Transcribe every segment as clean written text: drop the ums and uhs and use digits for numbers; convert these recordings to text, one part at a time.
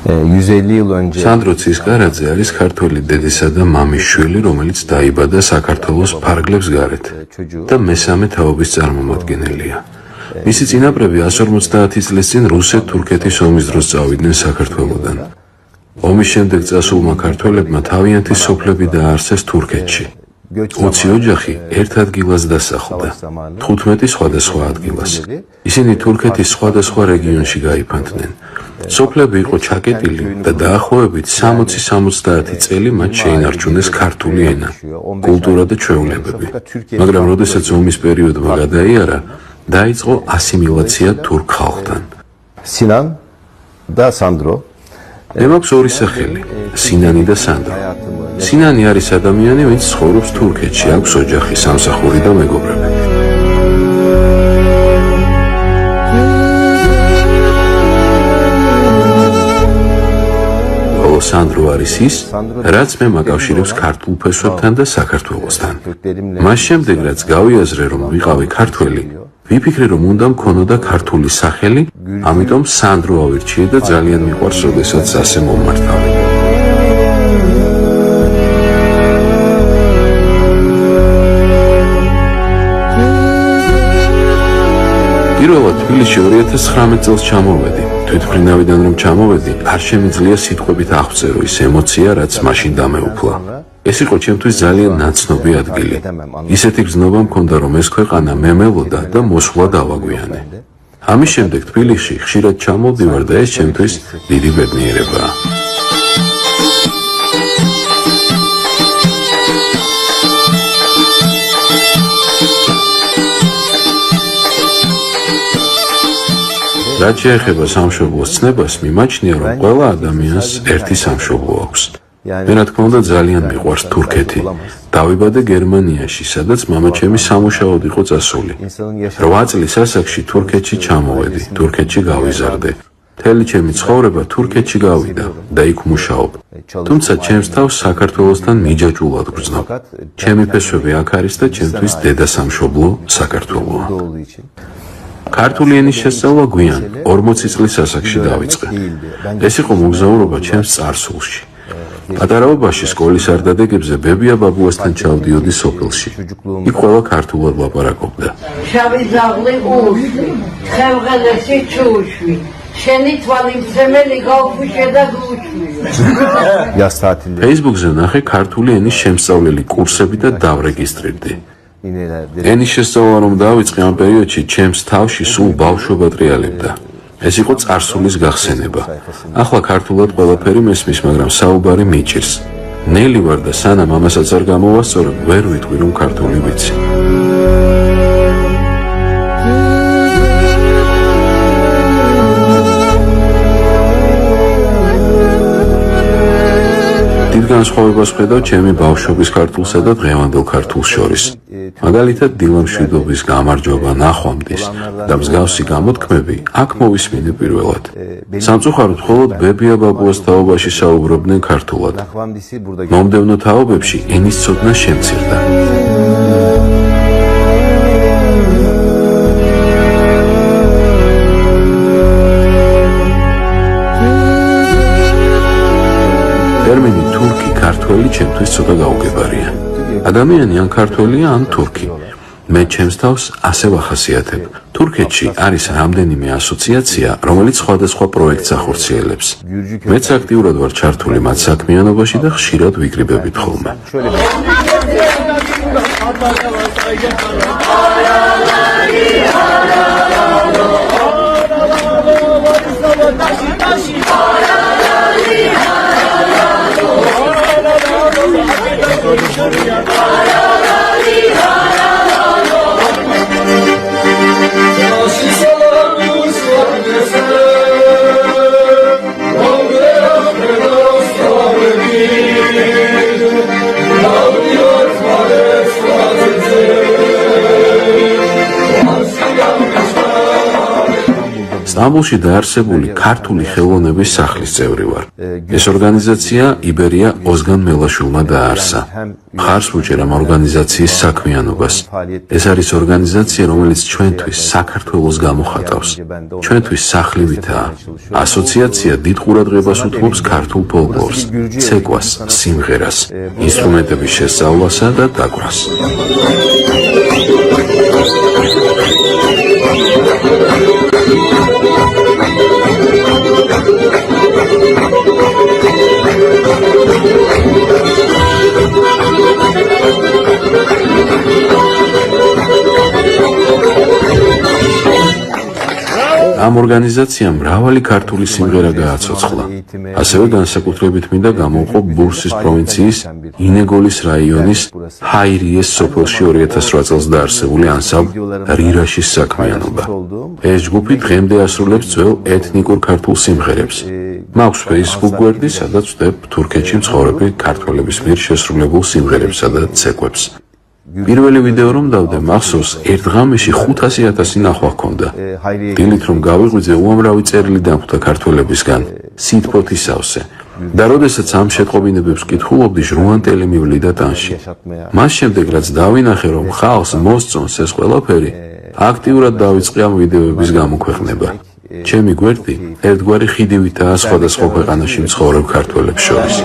150 yıl önce Sandro Tsiskaradze არის ქართველი დედისა და მამის შვილი, რომელიც დაიბადა საქართველოს ფარგლებს გარეთ და მესამე თაობის წარმომადგენელია. მისი წინაპრები 150 წლის წინ რუსეთ-თურქეთის ომის დროს წავიდნენ საქართველოდან. ომის შემდეგ წასულმა ქართველებმა თავიანთი სოფლები დააარსეს თურქეთში. 20 ოჯახი ერთ ადგილას დასახლდა, 15 სხვადასხვა ადგილას. ისინი თურქეთის სხვადასხვა რეგიონში გაიფანტნენ. სოფლები იყო ჩაკეტილი და დაახლოებით 60-70 წელი მათ შეინარჩუნეს ქართული ენა, კულტურა და ჩვეულებები. მაგრამ როდესაც ომის პერიოდმა გადაიარა, დაიწყო ასიმილაცია თურქ ხალხთან. Sinan da Sandro მე მაქვს ორი სახელი, სინანი და სანდრო. სინანი არის ადამიანი, ვინც ცხოვრობს თურქეთში, აქვს ოჯახი, სამსახური და მეგობრები. სანდრო არის ის, რაც მე მაკავშირებს ქართულ ფესვებთან და საქართველოსთან. მას შემდეგ, რაც გავიაზრე, რომ ვიყავი ქართველი, ვიფიქრე, რომ უნდა მქონოდა ქართული სახელი, ამიტომ სანდრო ავირჩიე და ძალიან მიყვარს, როდესაც ასე მომმართავი. პირველად თბილისში 2019 წელს ჩამოვედი. თვითმფრინავიდან რომ ჩამოვედი, არ შემიძლია სიტყვებით აღწერო ის ემოცია, რაც მაშინ დამეუფლა. ეს იყო ჩემთვის ძალიან ნაცნობი ადგილი. ისეთი გზნობა მქონდა, რომ ეს ქვეყანა მემელოდა და მოსვლა დავაგვიანე. ამის შემდეგ თბილისში ხშირად ჩამოვდივარ და ეს ჩემთვის დიდი ბედნიერებაა. რაც შეეხება სამშობლოს ცნებას, მიმაჩნია, რომ ყველა ადამიანს ერთი სამშობლო აქვს. მე რა თქმა უნდა ძალიან მიყვარს თურქეთი. დავიბადე გერმანიაში, სადაც მამაჩემი სამუშაოდ იყო წასული. 8 წლის ასაკში თურქეთში ჩამოვედი, თურქეთში გავიზარდე. მთელი ჩემი ცხოვრება თურქეთში გავიდა და იქ მუშაობ. თუმცა ჩემს თავს საქართველოსთან მიჯაჭვულად გრძნობ. ჩემი ფესვები აქ არის და ჩემთვის დედა სამშობლო საქართველოა. ქართული ენის შესწავლა გვიან 40 წლის ასაკში დავიწყე. ეს იყო მოგზაურობა ჩემს წარსულში. პატარაობაში სკოლის არდადეგებზე ბებია ბაბუასთან ჩავდიოდი სოფელში. იქ ყველა ქართულად ლაპარაკობდა. შავი ზაღლი უსვი, ხელღელესი ჩუშვი, შენი თვალიმსემელი გავფუშე და გუჩვი. yaz tatilinde Facebook-ზე ნახე ქართული ენის შემსწავლელი კურსები და დავრეგისტრირდი. ენის შესწავლა რომ დავიწყე ამ პერიოდში, ჩემს თავში სულ ბავშვობა ტრიალებდა. ეს იყო წარსულის გახსენება. ახლა ქართულად ყველაფერი მესმის, მაგრამ საუბარი მიჭირს. ნელი ვარ და სანამ ამასაც არ გამოვასწორებ, ვერ ვიტყვი, რომ ქართული ვიცი. განსხვავებას ხედავ ჩემი ბავშვობის ქართულსა და დღევანდელ ქართულს შორის. მაგალითად, დილამშვიდობის გამარჯვება, ნახვამდის და მსგავსი გამოთქმები აქ მოვისმინე პირველად. სამწუხაროდ, მხოლოდ ბებია ბაბუას თაობაში საუბრობდნენ ქართულად. მომდევნო თაობებში ენის ცოდნა შემცირდა. ტერმინი თურქი ქართველი ჩემთვის ცოტა გაუგებარია. ადამიანი ან ქართველია, ან თურქი. მე ჩემს თავს ასე ვახასიათებ. თურქეთში არის რამდენიმე ასოციაცია, რომელიც სხვადასხვა პროექტს ახორციელებს. მეც აქტიურად ვარ ჩართული მათ საქმიანობაში და ხშირად ვიკრიბებით ხოლმე. სტამბოლში დაარსებული ქართული ხელოვნების სახლის წევრი ვარ. ეს ორგანიზაცია იბერია ოზგან მელაშვილმა დააარსა. მხარს ვუჭერ ამ ორგანიზაციის საქმიანობას. ეს არის ორგანიზაცია, რომელიც ჩვენთვის საქართველოს გამოხატავს. ჩვენთვის სახლივითაა. ასოციაცია დიდ ყურადღებას უთმობს ქართულ ფოლკლორს, ცეკვას, სიმღერას, ინსტრუმენტების შესწავლასა და დაკვრას. ამ ორგანიზაციამ მრავალი ქართული სიმღერა გააცოცხლა. ასევე განსაკუთრებით მინდა გამოვყო ბურსის პროვინციის ინეგოლის რაიონის ჰაირიეს სოფელში 2008 წელს დაარსებული ანსამბლ რირაშის საქმიანობა. ეს ჯგუფი დღემდე ასრულებს ძველ ეთნიკურ ქართულ სიმღერებს. მაქვს Facebook გვერდი, სადაც ვწვდებ თურქეთში მცხოვრები ქართველების მიერ შესრულებულ სიმღერებსა და ცეკვებს. პირველი ვიდეო რომ დავდე, მახსოვს, ერთ ღამეში 500,000 ნახვა ჰქონდა. დილით რომ გავიღვიძე, უამრავი წერილი დამხვდა ქართველებისგან, სითბოთის სავსე. და როდესაც ამ შეტყობინებებს ვკითხულობდი, ჟრუანტელი მივლიდა ტანში. მას შემდეგ, რაც დავინახე, რომ ხალხს მოსწონს ეს ყველაფერი, აქტიურად დავიწყე ამ ვიდეოების გამოქვეყნება. ჩემი გვერდი ერთგვარი ხიდივითაა სხვადასხვა ქვეყანაში მცხოვრებ ქართველებს შორის.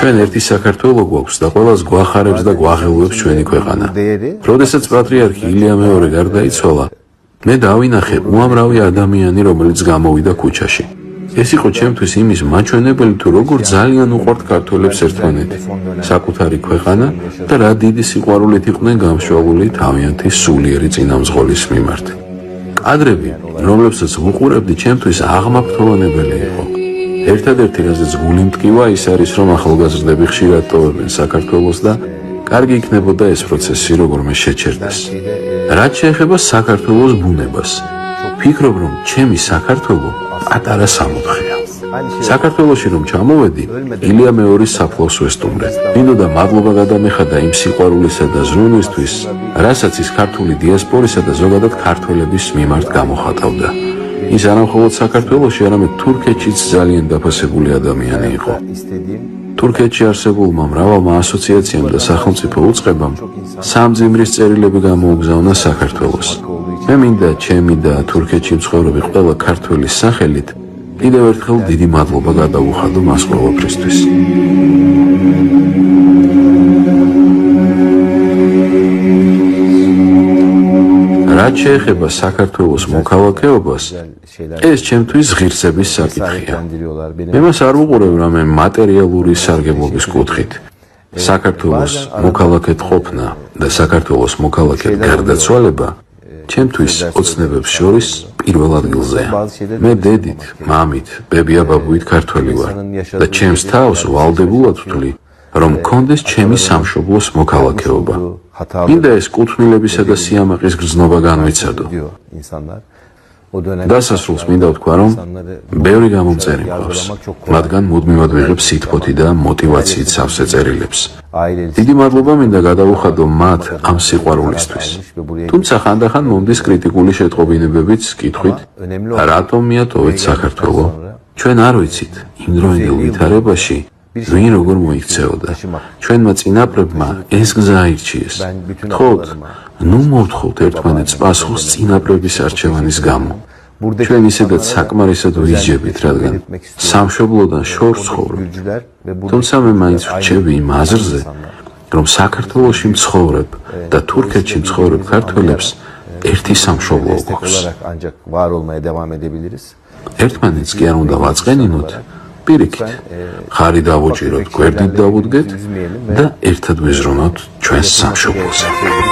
ჩვენ ერთი საქართველო გვაქვს და ყველას გვახარებს და გვაღელვებს ჩვენი ქვეყანა. როდესაც პატრიარქი ილია მეორე გარდაიცვალა, მე დავინახე უამრავი ადამიანი, რომელიც გამოვიდა ქუჩაში. ეს იყო ჩემთვის იმის მაჩვენებელი, თუ როგორ ძალიან უყვართ ქართველებს ერთმანეთი, საკუთარი ქვეყანა და რა დიდი სიყვარულით იყვნენ გამშვალული თავიანთი სულიერი წინამძღოლის მიმართ. კადრები, რომლებსაც ვუყურებდი, ჩემთვის აღმაფრთოვანებელი იყო. ერთადერთი, რაზეც გული მტკივა, ის არის, რომ ახალგაზრდები ხშირად ტოვებენ საქართველოს და კარგი იქნებოდა ეს პროცესი როგორმე შეჩერდეს. რაც შეეხება საქართველოს ბუნებას, ვფიქრობ, რომ ჩემი საქართველო პატარა სამოთხეა. საქართველოში რომ ჩამოვედი, ილია მეორის საფლავს ვესტუმრე. მინდოდა მადლობა გადამეხადა იმ სიყვარულისა და ზრუნვისთვის, რასაც ის ქართული დიასპორისა და ზოგადად ქართველების მიმართ გამოხატავდა. ის არამხოლოდ საქართველოში, არამედ თურქეთშიც ძალიან დაფასებული ადამიანი იყო. თურქეთში არსებულმა მრავალმა ასოციაციამ და სახელმწიფო უწყებამ სამძიმრის წერილები გამოუგზავნა საქართველოს. მე მინდა ჩემი და თურქეთში მცხოვრები ყველა ქართველის სახელით კიდევ ერთხელ დიდი მადლობა გადავუხადო მას ყველაფრისთვის. რაც შეეხება საქართველოს მოქალაქეობას, ეს ჩემთვის ღირსების საკითხია. მე მას არ ვუყურებ რამე მატერიალური სარგებლობის კუთხით. საქართველოს მოქალაქედ ყოფნა და საქართველოს მოქალაქედ გარდაცვალება ჩემთვის ოცნებებს შორის პირველ ადგილზეა. მე დედით, მამით, ბებია-ბაბუით ქართველი ვარ და ჩემს თავს ვალდებულად ვთვლი, რომ მქონდეს ჩემი სამშობლოს მოქალაქეობა. მინდა ეს კუთვნილებისა და სიამაყის გრძნობა განვიცადო. დასასრულს მინდა ვთქვა, რომ ბევრი გამომწერი მყავს, მათგან მუდმივად ვიღებ სითბოთი და მოტივაციით სავსე წერილებს. დიდი მადლობა მინდა გადავუხადო მათ ამ სიყვარულისთვის. თუმცა ხანდახან მომდის კრიტიკული შეტყობინებებიც კითხვით, რატომ მიატოვეთ საქართველო? ჩვენ არ ვიცით იმდროინდელ ვითარებაში ვინ როგორ მოიქცეოდა. ჩვენმა წინაპრებმა ეს გზა აირჩიეს. გთხოვთ, ნუ მოვთხოვთ ერთმანეთს პასუხს წინაპრების არჩევანის გამო. ჩვენ ისედაც საკმარისად ვისჯებით, რადგან სამშობლოდან შორს ხოვრობ. თუმცა მე მაინც ვრჩები იმ აზრზე, რომ საქართველოში მცხოვრებ და თურქეთში მცხოვრებ ქართველებს ერთი სამშობლო გვაქვს. ერთმანეთს კი არ უნდა ვაწყენინოთ, პირიქით, ხარი დავუჭიროთ, გვერდით დავუდგეთ და ერთად ვიზრუნოთ ჩვენს სამშობლოზე.